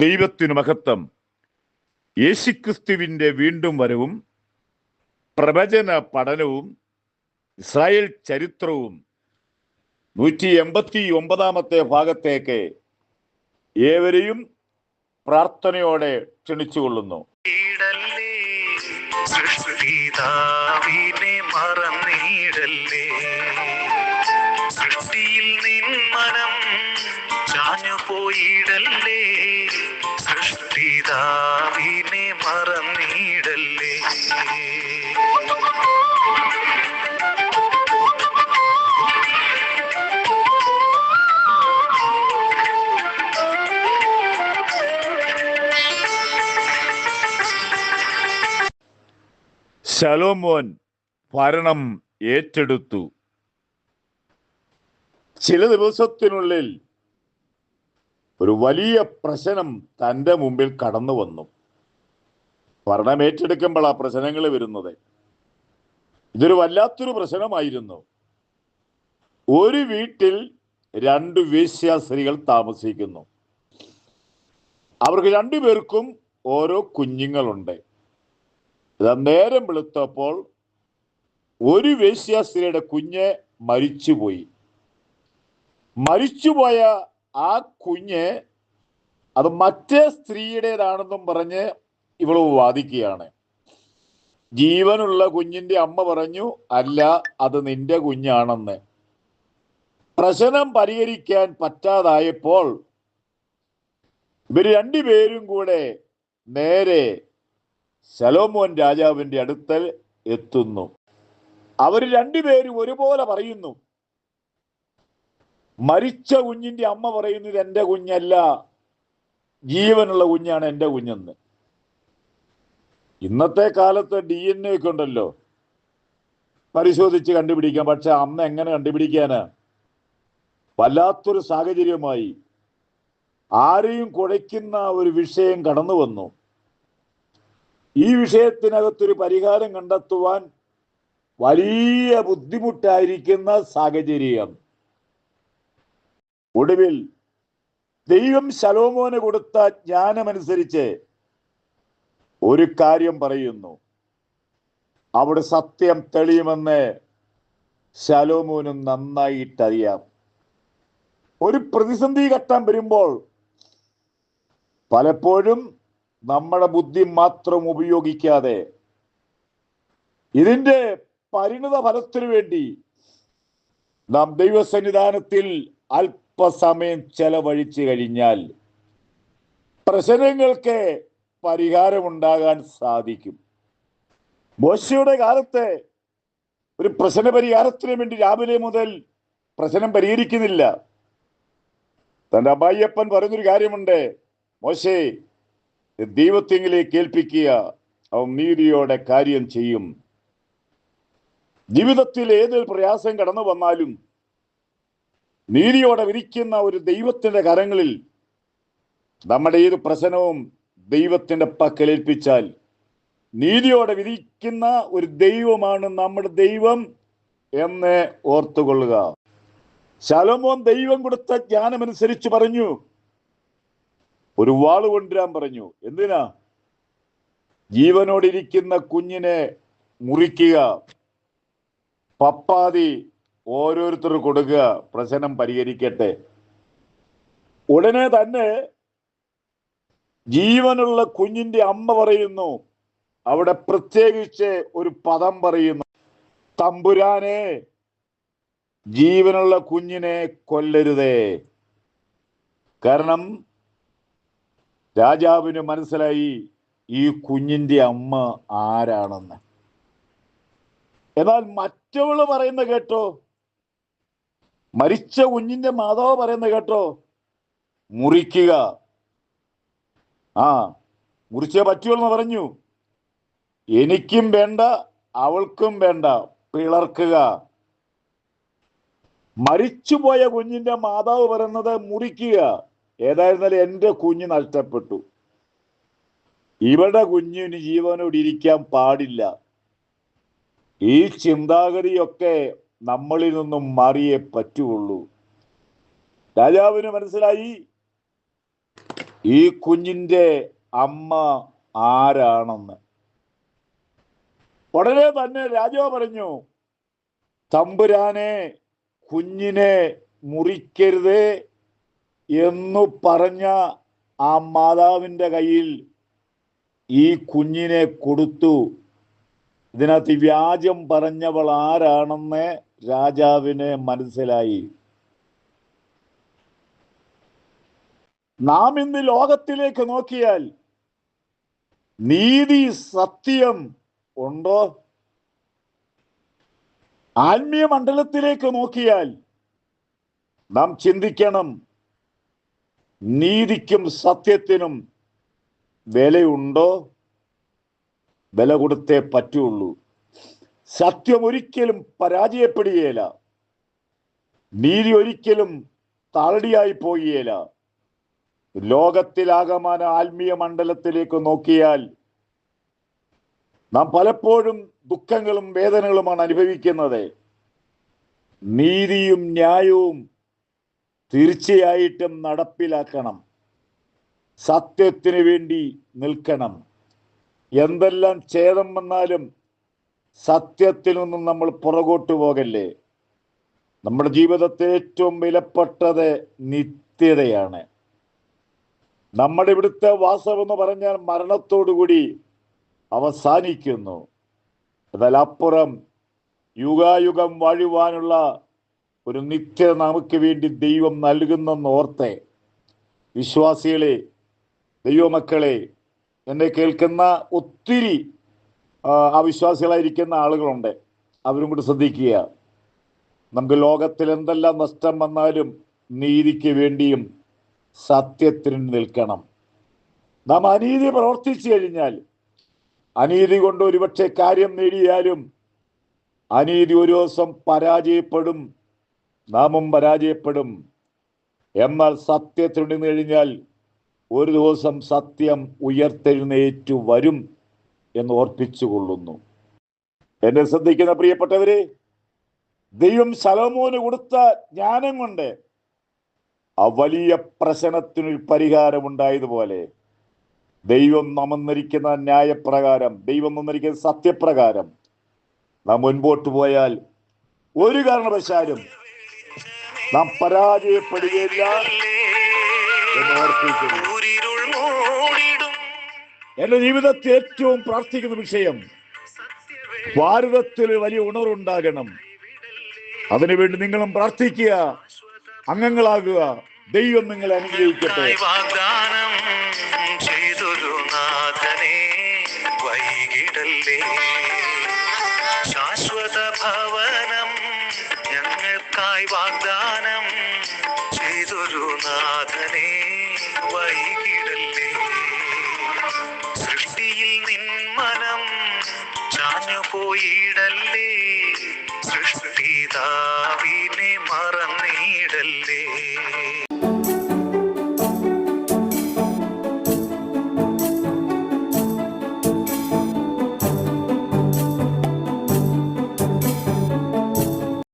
ദൈവത്തിനു മഹത്വം. യേശുക്രിസ്തുവിന്റെ വീണ്ടും വരവും പ്രവചന പഠനവും ഇസ്രായേൽ ചരിത്രവും 189 ഭാഗത്തേക്ക് ഏവരെയും പ്രാർത്ഥനയോടെ ക്ഷണിച്ചുകൊള്ളുന്നു. സൃഷ്ടിതാവിനെ മറന്നിടല്ലേ, സൃഷ്ടിയിൽ നിന്മനം ചാഞ്ഞു പോയിടല്ലേ, സൃഷ്ടിതാവിനെ മറന്നിടല്ലേ. ശലോമോൻ ഭരണം ഏറ്റെടുത്തു. ചില ദിവസത്തിനുള്ളിൽ ഒരു വലിയ പ്രശ്നം തൻ്റെ മുമ്പിൽ കടന്നു വന്നു. ഭരണം ഏറ്റെടുക്കുമ്പോൾ ആ പ്രശ്നങ്ങൾ വരുന്നത് ഇതൊരു വല്ലാത്തൊരു പ്രശ്നമായിരുന്നു. ഒരു വീട്ടിൽ 2 വേശ്യാസ്ത്രീകൾ താമസിക്കുന്നു. അവർക്ക് 2 പേർക്കും ഓരോ കുഞ്ഞുങ്ങളുണ്ട്. നേരം വെളുത്തപ്പോൾ ഒരു വേശ്യാസ്ത്രീയുടെ കുഞ്ഞ് മരിച്ചുപോയി. മരിച്ചുപോയ ആ കുഞ്ഞ് അത് മറ്റേ സ്ത്രീയുടേതാണെന്നും പറഞ്ഞ് ഇവൾ വാദിക്കുകയാണ്. ജീവനുള്ള കുഞ്ഞിന്റെ അമ്മ പറഞ്ഞു, അല്ല, അത് നിന്റെ കുഞ്ഞാണെന്ന്. പ്രശ്നം പരിഹരിക്കാൻ പറ്റാതായപ്പോൾ ഇവർ 2 പേരും കൂടെ നേരെ ശലോമോൻ രാജാവിന്റെ അടുക്കൽ എത്തുന്നു. അവർ 2 പേരും ഒരുപോലെ പറയുന്നു. മരിച്ച കുഞ്ഞിന്റെ അമ്മ പറയുന്നത് എൻ്റെ കുഞ്ഞല്ല, ജീവനുള്ള കുഞ്ഞാണ് എൻ്റെ കുഞ്ഞെന്ന്. ഇന്നത്തെ കാലത്ത് DNA ഒക്കെ ഉണ്ടല്ലോ, പരിശോധിച്ച് കണ്ടുപിടിക്കാം. പക്ഷെ അന്ന് എങ്ങനെ കണ്ടുപിടിക്കാനാ? വല്ലാത്തൊരു സാഹചര്യമായി ആരെയും കുഴയ്ക്കുന്ന ഒരു വിഷയം കടന്നു വന്നു. ഈ വിഷയത്തിനകത്തൊരു പരിഹാരം കണ്ടെത്തുവാൻ വലിയ ബുദ്ധിമുട്ടായിരിക്കുന്ന സാഹചര്യം. ഒടുവിൽ ദൈവം ശലോമോന് കൊടുത്ത ജ്ഞാനമനുസരിച്ച് ഒരു കാര്യം പറയുന്നു. അവിടെ സത്യം തെളിയുമെന്ന് ശലോമോനും നന്നായിട്ടറിയാം. ഒരു പ്രതിസന്ധി ഘട്ടം വരുമ്പോൾ പലപ്പോഴും നമ്മുടെ ബുദ്ധി മാത്രം ഉപയോഗിക്കാതെ ഇതിന്റെ പരിണിത ഫലത്തിനു വേണ്ടി നാം ദൈവസന്നിധാനത്തിൽ അല്പസമയം ചെലവഴിച്ചു കഴിഞ്ഞാൽ പ്രശ്നങ്ങൾക്ക് പരിഹാരമുണ്ടാകാൻ സാധിക്കും. മോശയുടെ കാലത്ത് ഒരു പ്രശ്ന പരിഹാരത്തിന് വേണ്ടി രാവിലെ മുതൽ പ്രശ്നം പരിഹരിക്കുന്നില്ല. തൻ്റെ അമ്മായിയപ്പൻ പറയുന്നൊരു കാര്യമുണ്ട്, മോശേ, ദൈവത്തിങ്കിലേക്ക് ഏൽപ്പിക്കുക, അവൻ നീതിയോടെ കാര്യം ചെയ്യും. ജീവിതത്തിൽ ഏതൊരു പ്രയാസം കടന്നു വന്നാലും നീതിയോടെ വിരിക്കുന്ന ഒരു ദൈവത്തിന്റെ കരങ്ങളിൽ നമ്മുടെ ഏത് പ്രശ്നവും ദൈവത്തിന്റെ പക്കൽ ഏൽപ്പിച്ചാൽ നീതിയോടെ വിധിക്കുന്ന ഒരു ദൈവമാണ് നമ്മുടെ ദൈവം എന്ന് ഓർത്തുകൊള്ളുക. ശലോമോൻ ദൈവം കൊടുത്ത ജ്ഞാനമനുസരിച്ച് പറഞ്ഞു, ഒരു വാള് കൊണ്ടുവരാൻ പറഞ്ഞു. എന്തിനാ? ജീവനോടിരിക്കുന്ന കുഞ്ഞിനെ മുറിക്കുക, പപ്പാതി ഓരോരുത്തർ കൊടുക്കുക, പ്രശ്നം പരിഹരിക്കട്ടെ. ഉടനെ തന്നെ ജീവനുള്ള കുഞ്ഞിന്റെ അമ്മ പറയുന്നു, അവിടെ പ്രത്യേകിച്ച് ഒരു പദം പറയുന്നു, തമ്പുരാനെ, ജീവനുള്ള കുഞ്ഞിനെ കൊല്ലരുതേ. കാരണം രാജാവിന് മനസ്സിലായി ഈ കുഞ്ഞിന്റെ അമ്മ ആരാണെന്ന്. എന്നാൽ മറ്റവള് പറയുന്ന കേട്ടോ, മരിച്ച കുഞ്ഞിന്റെ മാതാവ് പറയുന്ന കേട്ടോ, മുറിക്കുക. മുറിച്ചേ പറ്റുള്ളൂ പറഞ്ഞു. എനിക്കും വേണ്ട, അവൾക്കും വേണ്ട, പിളർക്കുക. മരിച്ചുപോയ കുഞ്ഞിന്റെ മാതാവ് പറയുന്നത് മുറിക്കുക. ഏതായിരുന്നാലും എൻ്റെ കുഞ്ഞ് നഷ്ടപ്പെട്ടു, ഇവരുടെ കുഞ്ഞിന് ജീവനോട് ഇരിക്കാൻ പാടില്ല. ഈ ചിന്താഗതിയൊക്കെ നമ്മളിൽ നിന്നും മാറിയേ പറ്റുള്ളൂ. രാജാവിന് മനസ്സിലായി ഈ കുഞ്ഞിന്റെ അമ്മ ആരാണെന്ന്. ഉടനെ തന്നെ രാജാവ് പറഞ്ഞു, തമ്പുരാനെ, കുഞ്ഞിനെ മുറിക്കരുതേ എന്നു പറഞ്ഞ ആ മാതാവിൻ്റെ കയ്യിൽ ഈ കുഞ്ഞിനെ കൊടുത്തു. ഇതിനകത്ത് വ്യാജം പറഞ്ഞവൾ ആരാണെന്ന് രാജാവിന് മനസ്സിലായി. നാം ഇന്ന് ലോകത്തിലേക്ക് നോക്കിയാൽ നീതി സത്യം ഉണ്ടോ? ആത്മീയ മണ്ഡലത്തിലേക്ക് നോക്കിയാൽ നാം ചിന്തിക്കണം, നീതിക്കും സത്യത്തിനും വിലയുണ്ടോ? വില കൊടുത്തേ പറ്റുള്ളൂ. സത്യം ഒരിക്കലും പരാജയപ്പെടുകയില്ല. നീതി ഒരിക്കലും താളടിയായി പോകുകയില്ല. ലോകത്തിലാകമാന ആത്മീയ മണ്ഡലത്തിലേക്ക് നോക്കിയാൽ നാം പലപ്പോഴും ദുഃഖങ്ങളും വേദനകളുമാണ് അനുഭവിക്കുന്നത്. നീതിയും ന്യായവും തീർച്ചയായിട്ടും നടപ്പിലാക്കണം. സത്യത്തിന് വേണ്ടി നിൽക്കണം. എന്തെല്ലാം ഛേദം വന്നാലും സത്യത്തിൽ നിന്നും നമ്മൾ പുറകോട്ട് പോകല്ലേ. നമ്മുടെ ജീവിതത്തിൽ ഏറ്റവും വിലപ്പെട്ടത് നിത്യതയാണ്. നമ്മുടെ ഇവിടുത്തെ വാസം എന്ന് പറഞ്ഞാൽ മരണത്തോടുകൂടി അവസാനിക്കുന്നു. എന്നാൽ അപ്പുറം യുഗായുഗം വാഴുവാനുള്ള ഒരു നിത്യത നമുക്ക് വേണ്ടി ദൈവം നൽകുന്നെന്നോർത്തെ, വിശ്വാസികളെ, ദൈവമക്കളെ, എന്നെ കേൾക്കുന്ന ഒത്തിരി അവിശ്വാസികളായിരിക്കുന്ന ആളുകളുണ്ട്. അവരും കൂടി ശ്രദ്ധിക്കുക. നമുക്ക് ലോകത്തിൽ എന്തെല്ലാം നഷ്ടം വന്നാലും നീതിക്ക് വേണ്ടിയും സത്യത്തിന് നിൽക്കണം. നാം അനീതി പ്രവർത്തിച്ചു കഴിഞ്ഞാൽ, അനീതി കൊണ്ട് ഒരുപക്ഷെ കാര്യം നേടിയാലും അനീതി ഒരു ദിവസം പരാജയപ്പെടും, നാമും പരാജയപ്പെടും. എന്നാൽ സത്യത്തിൽ നിന്ന് കഴിഞ്ഞാൽ ഒരു ദിവസം സത്യം ഉയർത്തെഴുന്നേറ്റു വരും എന്ന് ഓർപ്പിച്ചുകൊള്ളുന്നു. എന്നെ ശ്രദ്ധിക്കുന്ന പ്രിയപ്പെട്ടവരെ, ദൈവം ശലോമോന് കൊടുത്ത ജ്ഞാനം കൊണ്ട് ആ വലിയ പ്രശ്നത്തിനൊരു പരിഹാരമുണ്ടായതുപോലെ ദൈവം നമന്നിരിക്കുന്ന ന്യായപ്രകാരം, ദൈവം നന്നിരിക്കുന്ന സത്യപ്രകാരം നാം മുൻപോട്ട് പോയാൽ ഒരു കാരണവശാലും നാം പരാജയപ്പെടുകയില്ല എന്ന് ഓർപ്പിക്കുന്നു. എന്റെ ജീവിതത്തിൽ ഏറ്റവും പ്രാർത്ഥിക്കുന്ന വിഷയം, ഭാരതത്തിൽ വലിയ ഉണർവുണ്ടാകണം. അതിനുവേണ്ടി നിങ്ങളും പ്രാർത്ഥിക്കുക, അംഗങ്ങളാകുക. ദൈവം നിങ്ങളെ അനുഗ്രഹിക്കട്ടെ. വാഗ്ദാനം ചെയ്തൊരു നാഥനെ വൈകിടല്ലേ, ശാശ്വത ഭവനം ഞങ്ങൾക്കായി വാഗ്ദാനം ചെയ്തൊരു നാഥനെ വൈകിടല്ലേ. സൃഷ്ടിയിൽ നിൻ മനം ചാഞ്ഞു പോയിടല്ലേ, സൃഷ്ടിതാവിനെ മറന്നിടല്ലേ.